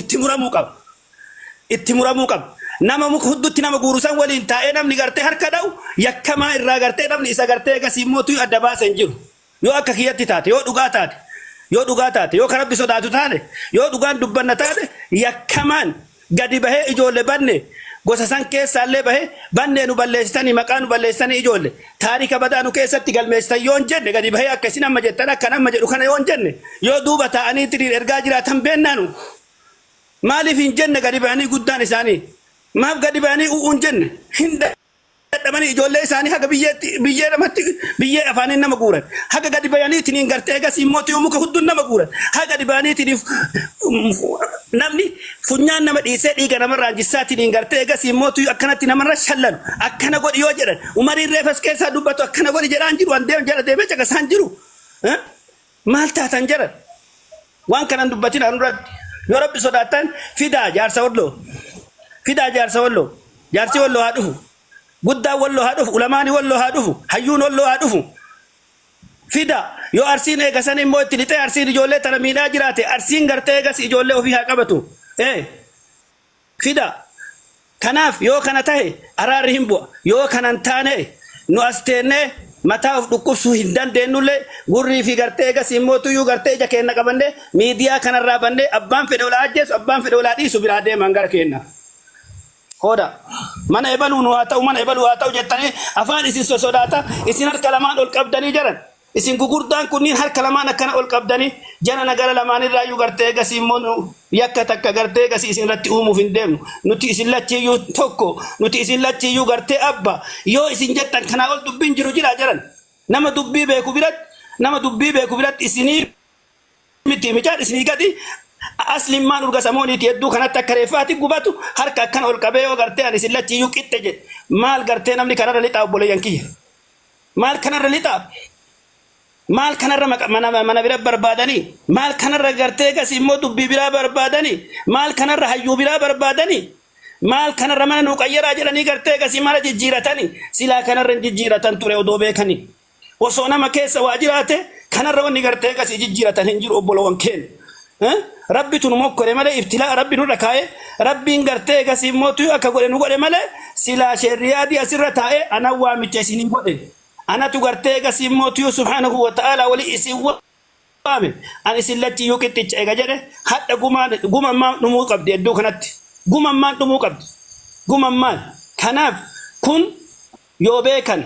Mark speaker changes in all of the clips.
Speaker 1: ittimuramuu qaba. Ittimuramuu qaba. Nama muka huddutti nama guurusan waliin taa'ee namni gartee harka dha'u yakkamaa irraa gartee namni isa gartee egasii mootuu adda baasan jiru. Yoo akka kiyyatti taate yoo dhugaa taate yoo dhugaa taate yoo karabbi sodaatu taate yoo dhugaan dubbanna taate yakkamaan gadi bahee ijoollee banne gosa san keessaallee bahee banne nu balleessitanii maqaa nu balleessitanii ijoollee taarika badaa nu keessatti galmeessitan yoo hin jenne gadi bahee akkasiin amma jettan akka nama jedhu kana yoo hin jenne yoo duuba taa'anii tiriin ergaa jiraatan beennaanu maaliif hin jenne gadi bahanii guddaan isaanii maaf gadi bahanii u'uun jenne hin dadhabanii ijoollee isaanii haga biyyee namatti biyyee afaaniin nama guuran haga gadi bahaniitiin gartee egas immooti yoo muka hudduun nama guuran haga gadi bahaniitiin namni funyaan nama dhiisee dhiiga namarraa jissaatiin gartee egas immooti akkanatti namarra shallanu akkana godhi yoo jedhan umariin reefas keessaa dubbatu akkana godhi jedhaan jiru waan jala deemee caqasaan jiru maal taatan jedhan waan kanan dubbatin anurratti yoo rabbi sodaatan fidaa jaarsa walloo jaarsi walloo haa dhufu guddaa walloo haa dhufu ulamaani walloo haa dhufu hayyuun walloo haa dhufu fida yoo arsiin eegasan immoo itti lixee arsiin ijoollee tana miidhaa jiraate arsiin gartee eegas ijoollee ofii haa qabatu fida kanaaf yoo kana tahe araarri hin bu'a yoo kanan taane nu as teennee mataa of dhukkubsuu hin dandeenyullee gurrii fi gartee eegas immoo tuyyuu gartee ija keenna qabannee miidiyaa kanarraa bannee abbaan fedhe olaa ajjeesu abbaan fedhe olaa dhiisu biraa deeman gara keenna. Hoda mana ebaluun waa ta'u mana ebaluu haa ta'u jettanii afaan isin sosodaata isin harka lamaan ol qabdanii jiran isin gugurdaan kunniin harka lamaan akkana ol qabdanii jana nagara lamaan irraa iyyuu gartee egas immoo yakka takka gartee egas isin irratti uumuuf hin deemnu nuti isin lachiiyyuu tokko nuti isin lachiiyyuu gartee abba yoo isin jettan kanaa ol dubbiin jiru jira jiran nama dubbii beeku biratti isinii miti michaan isinii gadi asli maan urga samooniiti hedduu kanatti akka reeffaatti gubatu harka akkana ol qabee yoo gartee ani isin lachiiyyuu qixxe jedhe maal gartee namni kanarra lixaa obboleeyyan kiyya maal kanarra lixaa maal kanarra mana bira barbaadanii maal kanarra gartee gas immoo dubbii biraa barbaadanii maal kanarra hayyuu biraa barbaadanii maal kanarra mana nuu qayyaraa jedhanii gartee gas mala jijjiiratanii silaa kanarra jijjiiratan ture odoo beekanii osoo nama keessa waa jiraate kanarra wanni gartee gas jijjiiratan hin jiru obboloowwan keenya rabbi tun mokkore male ibtilaa rabbi nurra kaa'e rabbiin gartee gas immoo tuyu akka godhe nu godhe male silaa sheriyaadii asirra taa'e ana waamicha isinii godhe anatu gartee gas immoo tuyu subhaanahu wa ta'ala wali isin waame ani isin lachiyyuu qixxicha ega jedhe hadha gumammaan dhumuu qabdi hedduu kanatti gumammaan dhumuu qabdi gumammaan kanaaf kun yoo beekan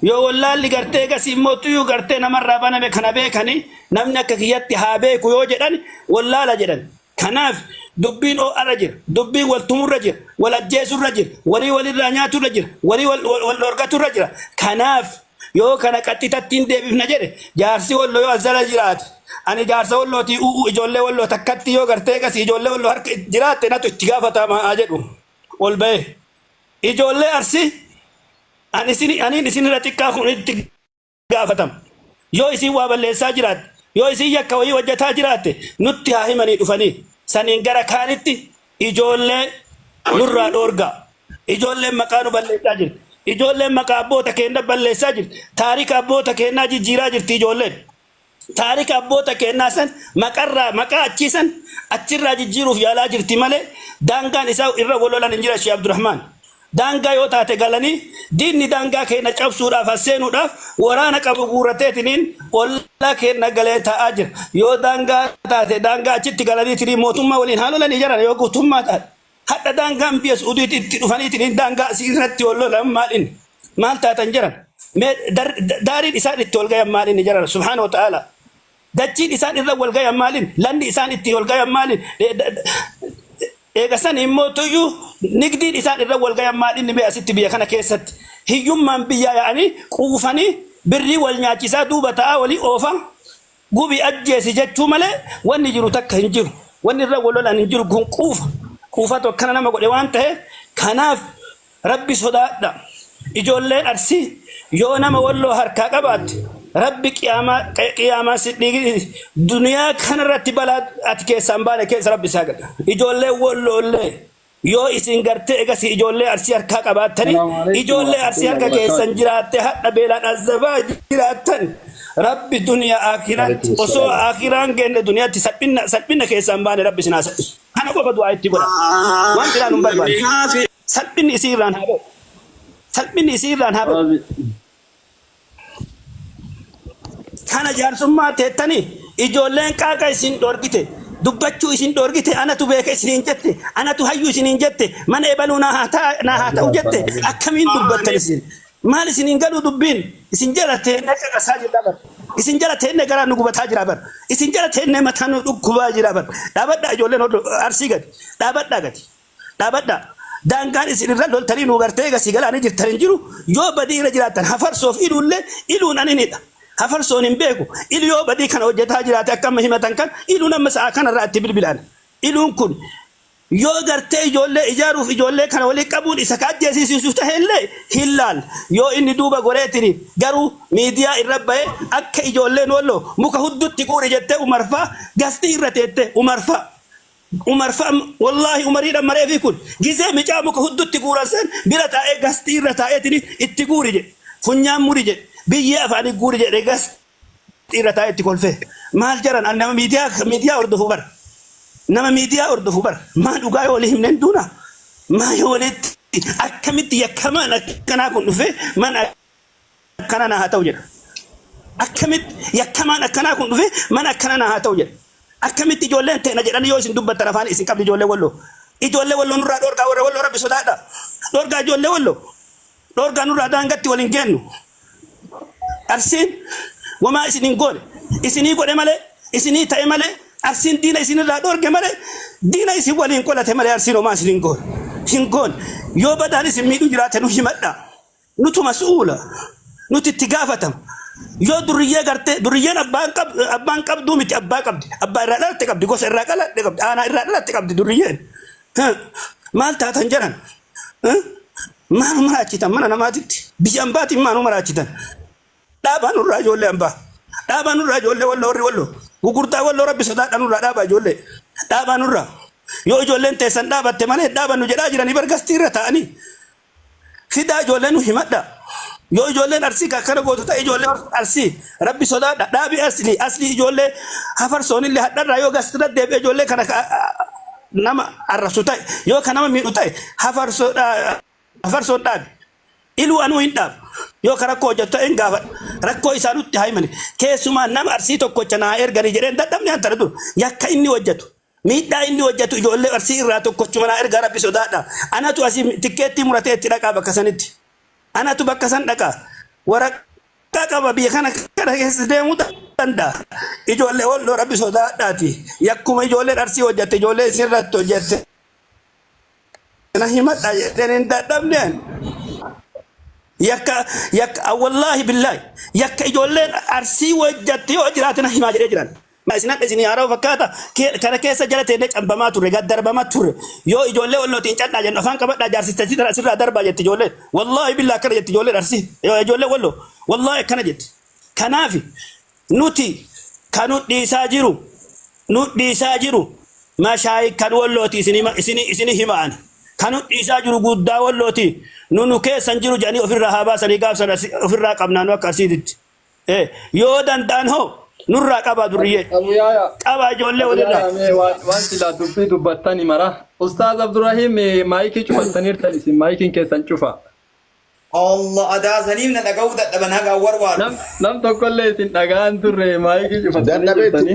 Speaker 1: yoo wallaalli gartee gas immoo tuyu gartee namarraa baname kana beekani namni akka kiyyatti haa beeku yoo jedhan wallaala jedhan kanaaf dubbiin oo'arra jira dubbiin waltumurra jira wal ajjeesurra jira walirraa nyaaturra jira wal dhorgaturra jira kanaaf yoo kana qaxxitattiin deebifna jedhe jaarsi walloo yoo azala jiraate ani jaarsa wallootii ijoollee walloo takkatti yoo gartee gas ijoollee walloo harka jiraatte natu itti gaafatamaa jedhu ol ba'e ijoollee arsi ani isin irra xiqqaa kun itti gaafatam yoo isin waa balleessaa jiraatte yoo isin yakka wayii hojjetaa jiraatte nutti haa himanii dhufanii saniin gara kaanitti ijoollee nurraa dhoorgaa ijoolleen maqaa nu balleessaa jirti ijoolleen maqaa abboota keenya balleessaa jirti taarika abboota keenyaa jijjiiraa jirti ijoolleen taarika abboota keenyaa san maqaa achiisan achirraa jijjiiruuf yaalaa jirti malee daangaan isaa irra walolan hin jira Sheekh Abdurrahmaan daangaa yoo taate galanii diinni daangaa keenya cabsuudhaaf seenuudhaaf waraana qabu guurateetiniin ollaa keenya galee taa'aa jira yoo daangaa taate daangaa achitti galaniitiin mootummaa waliin haalolanii jiran yoo guutummaa taate hadha daangaan biyya Suudiitti itti dhufaniitiin daangaa asirratti wallolan maal taatan jiran daariin isaan itti ol gayan maalin jiran subhaana wa ta'ala dachiin isaan irra wal gayan maalin lanni isaan itti ol gayan maalin eegasan immoo tuyyuu nigdiin isaan irra wal gayan maalin mee asitti biyya kana keessatti hiyyummaan biyyaa yaa'anii quufanii birrii wal nyaachisaa duuba ta'aa walii oofa gubi ajjeesi jechuu malee wanni jiru takka hin jiru wanni irra walolan hin jiru kun quufatu akkana nama godhe waan ta'e kanaaf rabbi sodaadha ijoolleen arsii yoo nama walloo harkaa qabaatte rabbi qiyaamaa sidhii duniyaa kanarratti balaa ati keessaan baane keessa rabbi isaa gada ijoollee walloollee yoo isin gartee egas ijoollee arsii harkaa qabaattanii ijoollee arsii harka keessan jiraatte hadha beelaan azabaa jiraattan rabbi duniyaa akhiratti osoo akhiraan geenne duniyaatti salphina keessaan baane rabbi sinaa salphisu kana qofa du'aa itti godha waan biraa nu barbaadu salphinni isiirraan haa ba'u salphinni isiirraan haa ba'u kana jaarsummaa teettanii ijoolleen qaaqa isin dhorgite dubbachuu isin dhorgite anatu beeka isiniin jette anatu hayyuu isiniin jette mana ebaluu naa haa ta'u jette akkamiin dubbattan isin maal isiniin galuu dubbiin isin jala teenne qaqasaa jirra bar isin jala teenne garaa nu gubataa jira bar isin jala teenne mataa nu dhukkubaa jira bar dhaabadhaa ijoolleen arsii gadi dhaabadhaa gadi dhaabadhaa daangaan isin irra loltanii nu gartee gasii galaanii jirtan hin jiru yoo badii irra jiraattan hafarsoof iluullee iluun aninidha hafarsoon hin beeku ilu yoo badii kana hojjetaa jiraate akkama himatan kan iluun amma sa'a kanarraa itti bilbilaan iluun kun yoo gartee ijoollee ijaaruuf ijoollee kana walii qabuun isa kaajjeesiisuuf ta'ellee hillaal yoo inni duuba goreetini garuu miidiyaa irra ba'ee akka ijoolleen wallo muka huddutti guuri jettee umarfaa gastii irra teette umarfaa wallahi umariidha mareefi kun gizee micaa muka huddutti guuran sen bira taa'ee gastii irra taa'eetini itti guuri jedhe funyaan muri jedhe biyyee afaanii guuri jedhe gastii irra taa'ee itti kolfee maal jaran nama miidiyaa hordofu bara nama miidiyaa hordofu bara maa dhugaa yoo walii himneen duuna maa yoo walitti akkamitti yakkamaan akkanaa kun dhufee man akkana naa haa ta'u jedha akkamitti yakkamaan akkanaa kun dhufee man akkana naa haa ta'u jedha akkamitti ijoolleen teena jedhanii yoo isin dubbattan afaan isin qabdi ijoollee walloo nurraa dhoorgaa warra walloo rabbi sodaadha dhoorgaa ijoollee walloo dhoorgaa nurraa daangatti waliin geennu arsiin wamaa isin hin goone isinii godhe malee isinii ta'e malee arsiin diina isinirraa dhoorge malee diina isin waliin qolate malee arsiin homaa isin hin goone yoo badaan isin miidhu jiraate nu himadha nutu mas'uula nuti itti gaafatama yoo duriyyee gartee duriyyeen abbaan qabduu miti abbaa qabdi abbaa irraa dhalatte qabdi gosa irraa dhalatte qabdi aanaa irraa dhalatte qabdi duriyyeen maal taatan jedhan maanu maraachitan mana namaatitti biyya ambaatiin maanu maraachitan dhaabaa nurraa ijoollee ambaa dhaabaa nurraa ijoollee walloo warri walloo gugurtaa walloo rabbi sodaadha nurraa dhaabaa ijoollee dhaabaa nurraa yoo ijoolleen teessan dhaabatte malee dhaabannu jedhaa jiranii bargastii irra ta'anii fidaa ijoolleen nu himadha yoo ijoolleen arsii akkana gootu ta'e ijoollee arsii rabbi sodaadha dhaabii aslii ijoollee hafarsoonillee hadharraa yoo gastira deebi'e ijoollee kana nama arrabsu ta'e yoo ka nama miidhu ta'e hafarsoon dhaabi iluu anuu hin dhaabu yoo ka rakkoo hojjetu ta'e hin gaafadha rakkoo isaa nutti haimani keessumaa nama arsii tokkocha naa erganii jedheen dadhabne antara dur yakka inni hojjetu miidhaa inni hojjetu ijoollee arsii irraa tokkochuma naa ergaa rabbi sodaadha anatu asii tikkeettii muratee itti dhaqaa bakka sanitti anatu bakka san dhaqaa waraqaa qaba biyya kana keessa deemuu danda'a ijoollee walloo rabbi sodaadhaati yakkuma ijoolleen arsii hojjette ijoollee isinirratti hojjette na himadha jedheen hin dadhabneen yakka wallahi billahi yakka ijoolleen arsii hojjette yoo jiraate na himaa jedhee jiran isinadha isin haaroo fakkaata kana keessa jala teennee cambamaa turre gaddarbamaa turre yoo ijoollee wallootiin cadhaa jennu afaan qabadhaa jaarsistatti asirraa darbaa jetti ijoolleen wallahi billahi akkana jetti ijoolleen arsii ijoollee walloo wallahi akkana jetti kanaafi nuti kanu dhiisaa jiru mashaayik kan wallooti isini himaan kanu dhiisaa jiru guddaa wallooti nu keessan jiru jedhanii ofirraa haa baasanii gaafsan ofirraa qabnaanu akka arsiititti yoo danda'an hoo nurraa qabaa duriyyee qabaa ijoollee walirraa
Speaker 2: waan silaa dubbii dubbattani mara ustaaz Abdurrahim maayikii cufattaniirtan isin maayikiin keessan cufa
Speaker 3: Allah adaa saniif na dhaga'uu dadhaban haga warwaadhu
Speaker 2: nam tokkollee isin dhagaan turre maayikii cufattaniirtani